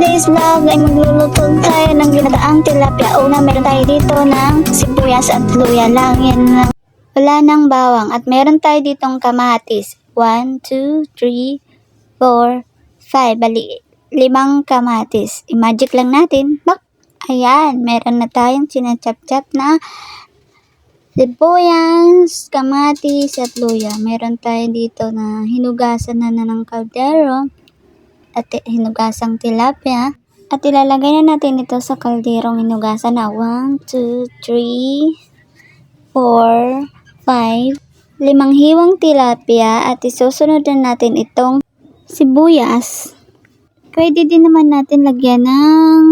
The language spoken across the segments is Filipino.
today's vlog ay magluluto tayo ng ginataang tilapia. Una, meron tayo dito ng sibuyas at luya lang. Yan lang. Wala nang bawang. At meron tayo ditong kamatis. 1, 2, 3, 4, 5. Bali, 5 kamatis. I-magic lang natin. Bak! Ayan, meron na tayong sinachap-chap na sibuyas, kamatis at luya. Meron tayo dito na hinugasan na ng kaldero at hinugasang tilapia. At ilalagay na natin ito sa kalderong hinugasan na 1, 2, 3, 4, 5. 5 hiwang tilapia at isusunod na natin itong sibuyas. Pwede din naman natin lagyan ng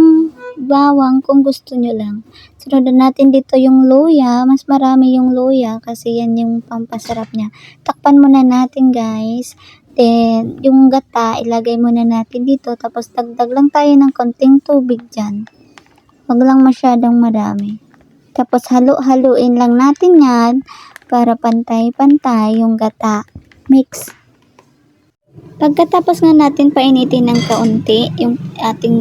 bawang kung gusto nyo lang. Sunod natin dito yung luya. Mas marami yung luya kasi yan yung pampasarap niya. Takpan muna natin guys. Then, yung gata, ilagay muna natin dito. Tapos, dagdag lang tayo ng konting tubig dyan. Huwag lang masyadong marami. Tapos, halu-haluin lang natin yan para pantay-pantay yung gata. Mix. Pagkatapos nga natin painitin ng kaunti yung ating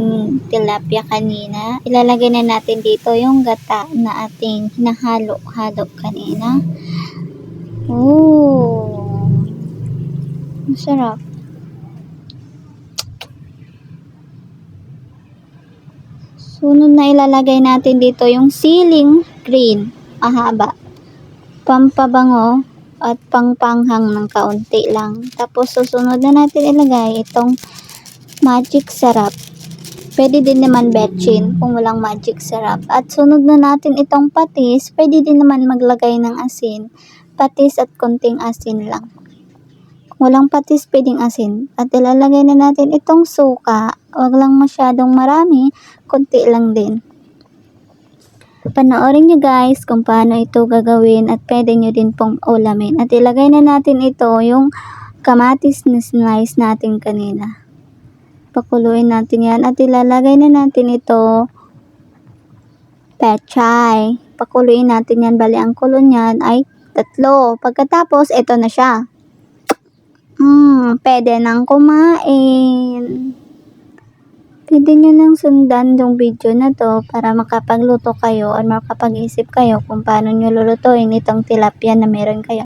tilapia kanina, ilalagay na natin dito yung gata na ating hinahalo-halo kanina. Oh! Masarap. Sunod na ilalagay natin dito yung siling green. Mahaba. Pampabango at pangpanghang ng kaunti lang. Tapos susunod na natin ilagay itong magic sarap. Pwede din naman betchin kung walang magic sarap. At sunod na natin itong patis. Pwede din naman maglagay ng asin. Patis at konting asin lang. Walang patis, pwedeng asin. At ilalagay na natin itong suka. Huwag lang masyadong marami, konti lang din. Panoorin nyo guys kung paano ito gagawin at pwede nyo din pong ulamin. At ilagay na natin ito yung kamatis na slice natin kanina. Pakuluin natin yan at ilalagay na natin ito pechay. Pakuluin natin yan. Bali ang kulo niyan ay 3. Pagkatapos, ito na siya. Pwede nang kumain. Pwede nyo nang sundan yung video na to para makapagluto kayo o makapag-isip kayo kung paano nyo lulutuin itong tilapia na meron kayo.